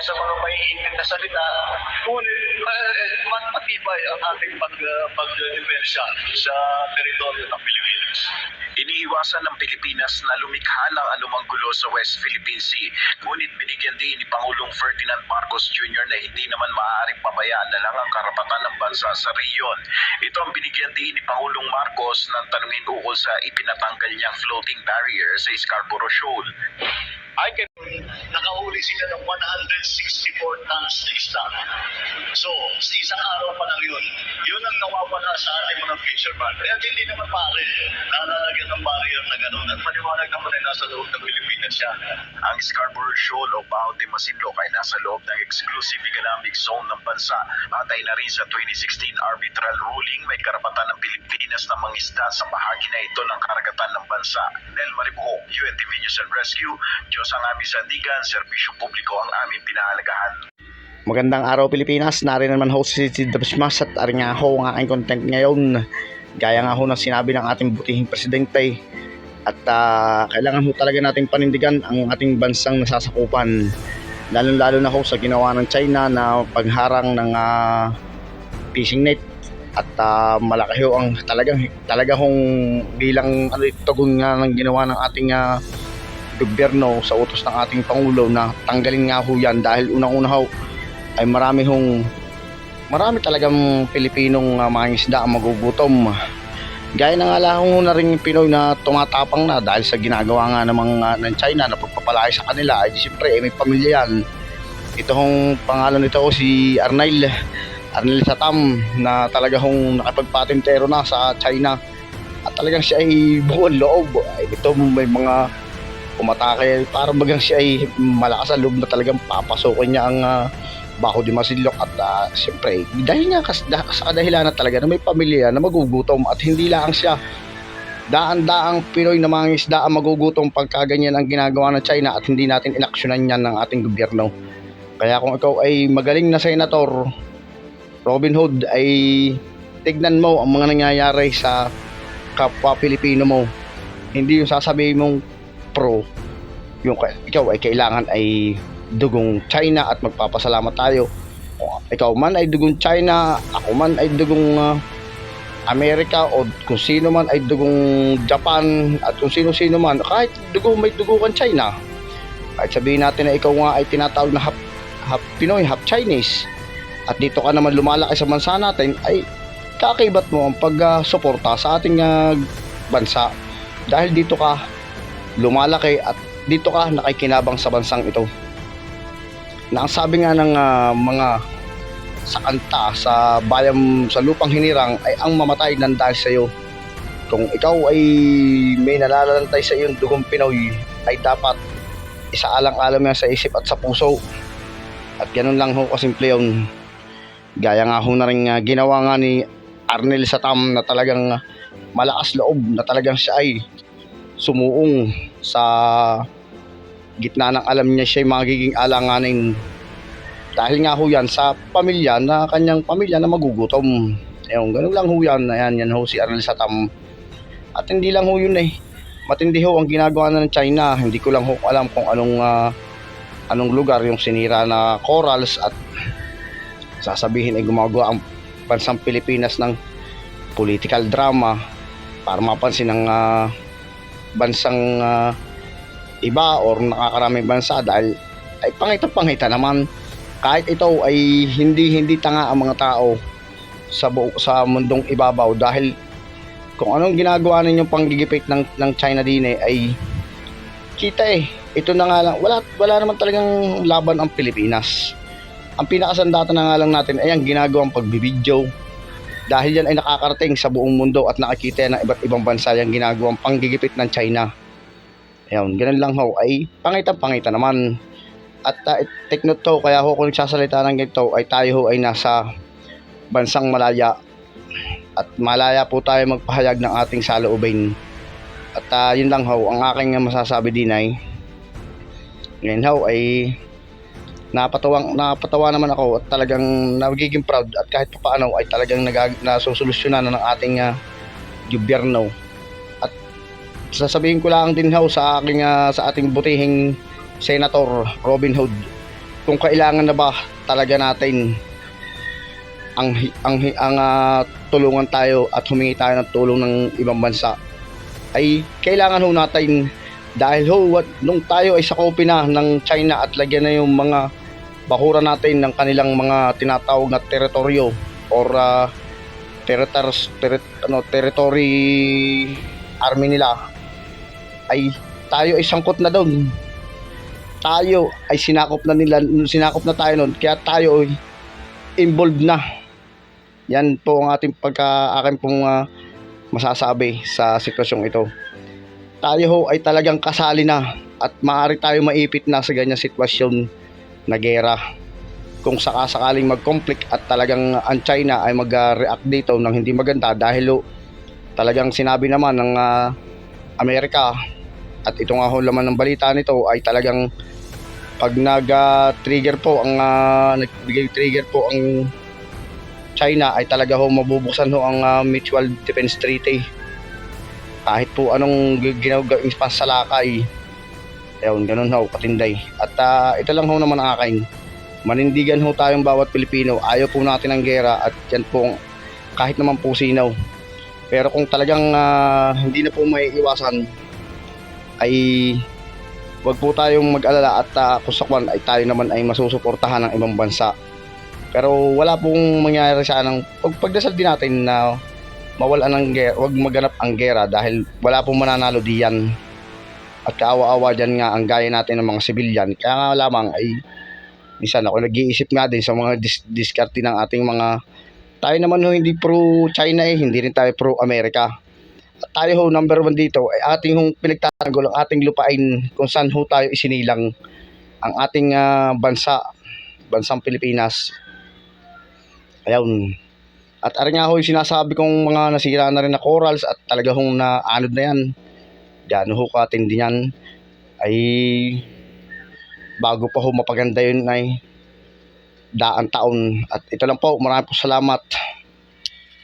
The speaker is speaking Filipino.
sa mga maiinit na salita, ngunit matibay ang ating pagdepensa sa teritoryo ng Pilipinas. Iniiwasan ng Pilipinas na lumikha ng anumang gulo sa West Philippine Sea, ngunit binigyan din ni Pangulong Ferdinand Marcos Jr. na hindi naman maaaring pabayaan na lang ang karapatan ng bansa sa rehiyon. Ito ang binigyan din ni Pangulong Marcos ng tanungin ukol sa ipinatanggal niyang floating barrier sa Scarborough Shoal. Nakahuli sila ng 164 tons na isda. So, sa isang araw pa lang yun ang nawawala sa ating mga fisherman. Kaya hindi naman pare na lalagyan ng barrier na gano'n. At maliwanag naman ay nasa loob ng Pilipinas siya. Ang Scarborough Shoal o Baho de Masinloc ay nasa loob ng exclusive economic zone ng bansa. Batay na rin sa 2016 arbitral ruling, may karapatan ng Pilipinas na mangisda sa bahagi na ito ng karagatan ng bansa. Nel Maribuhok, UNTV News and Rescue, Diyos ang aming sandigan, serbisyo publiko ang aming pinahalagahan. Magandang araw Pilipinas, narin naman ho si Dabsmas at aring nga ho ang aking content ngayon. Gaya nga ho na sinabi ng ating butihing presidente at kailangan ho talaga nating panindigan ang ating bansang nasasakupan. Lalo na ho sa ginawa ng China na pagharang ng fishing net at malaki ho ang talaga hong bilang tugon nga ng ginawa ng ating gobyerno sa utos ng ating Pangulo na tanggalin nga ho yan dahil unang-una ho ay marami talagang Pilipinong mangingisda ang magugutom. Gaya na nga lang na rin Pinoy na tumatapang na dahil sa ginagawa nga ng China na pagpapalaki sa kanila ay siyempre may pamilya yan. Ito hong pangalan nito si Arnel Satam na talaga hong nakipagpatentero na sa China at talagang siya ay buong loob. Ito may mga umatake para bagang siya ay malakas sa loob na talagang papasokin niya ang Baho de Masinloc at siyempre dahil nga sa kadahilan na talaga na may pamilya na magugutom at hindi lang siya daan-daang Pinoy na mga isda ang magugutom pagka ganyan ang ginagawa ng China at hindi natin inaksyonan yan ng ating gobyerno. Kaya kung ikaw ay magaling na senator Robin Hood ay tignan mo ang mga nangyayari sa kapwa Pilipino mo, hindi yung sasabihin mong pro yung ikaw ay kailangan ay dugong China at magpapasalamat tayo. Ikaw man ay dugong China, ako man ay dugong Amerika o kung sino man ay dugong Japan at kung sino-sino man, kahit may dugukan China, kahit sabihin natin na ikaw nga ay tinatawag na half Pinoy, half Chinese at dito ka naman lumalaki sa bansa natin, ay kakakibat mo ang pag-suporta sa ating bansa dahil dito ka lumalaki at dito ka nakikinabang sa bansang ito. Na ang sabi nga ng mga sa kanta sa bayang sa lupang hinirang ay ang mamatay ng dahil sa iyo. Kung ikaw ay may nalalantay sa iyong dugong Pinoy ay dapat isaalang-alam yan sa isip at sa puso. At ganun lang ho kasimple yun. Gaya nga ho na rin ginawa nga ni Arnel Satam na talagang malakas loob na talagang siya ay sumuong sa gitna ng alam niya siya ay magiging alanganin dahil nga ho yan sa pamilya na kanyang pamilya na magugutom. Ayun, ganun lang ho yan. Ayan, yan ho si Arnel Satam. At hindi lang ho yun matindi ho ang ginagawa na ng China. Hindi ko lang ho alam kung anong lugar yung sinira na corals at sasabihin ay gumagawa ang bansang Pilipinas ng political drama para mapansin ng bansang iba or nakakaraming bansa dahil ay pangita naman kahit ito ay hindi tanga ang mga tao sa mundong ibabaw dahil kung anong ginagawa ninyong panggigipit ng China din ay kita ito na nga lang wala naman talagang laban ang Pilipinas. Ang pinakasandata na nga lang natin ay ang ginagawang pagbibideo dahil yan ay nakakarating sa buong mundo at nakikita ng iba't ibang bansa yung ginagawang panggigipit ng China. Ayun, ganun lang ho, ay pangita naman. At take note to, kaya ho kung nagsasalita ng ganito ay tayo ho ay nasa bansang malaya. At malaya po tayo magpahayag ng ating saloobin. At yun lang ho, ang aking masasabi din ay ngayon ho ay napatawa naman ako at talagang nagiging proud at kahit paano ay talagang nasusolusyonan na ng ating gobyerno. Sasabihin ko lang din ho sa ating butihing Senator Robin Hood kung kailangan na ba talaga natin tulungan tayo at humingi tayo ng tulong ng ibang bansa, ay kailangan ho natin, dahil nung tayo ay sakupin na ng China at lagyan na yung mga bakura natin ng kanilang mga tinatawag na teritoryo or territory army nila, ay tayo ay sangkot na doon. Tayo ay sinakop na tayo noon, kaya tayo ay involved na. Yan po ang aking masasabi sa sitwasyong ito. Tayo ho ay talagang kasali na at maaari tayo maipit na sa ganyang sitwasyon na gera. Kung sakasakaling mag-conflict at talagang ang China ay mag-react dito ng hindi maganda, dahil talagang sinabi naman ng Amerika, at ito nga ho laman ng balita nito, ay talagang pag nagbigay trigger po ang China, ay talaga ho mabubuksan ho ang Mutual Defense Treaty. Kahit po anong ginagawin pansalakay, ayun, ganun ho katinday. At ito lang ho naman ang akin, manindigan ho tayong bawat Pilipino. Ayaw po natin ng gera, at yan po kahit naman po sinaw. Pero kung talagang hindi na po may iwasan, ay wag po tayong mag-alala, at kung sakwan ay tayo naman ay masusuportahan ng ibang bansa. Pero wala pong mangyayari sa anong pagdasal din natin na mawala ng gera, wag maganap ang gera, dahil wala pong mananalo diyan. At kaawa-awa dyan nga ang gaya natin ng mga sibilyan. Kaya nga lamang ay minsan ako nag-iisip nga din sa mga diskarte ng ating mga, tayo naman ho hindi pro China hindi rin tayo pro Amerika. At tayo ho number 1 dito ay ating hong pinagtatanggol ang ating lupain kung saan ho tayo isinilang ang ating bansang Pilipinas. Ayun. At nga ho yung sinasabi kong mga nasira na rin na corals at talaga hong naanod na yan. Gano'n ho katindi yan, ay bago pa ho mapaganda yun ay daang taon. At ito lang po, maraming po salamat.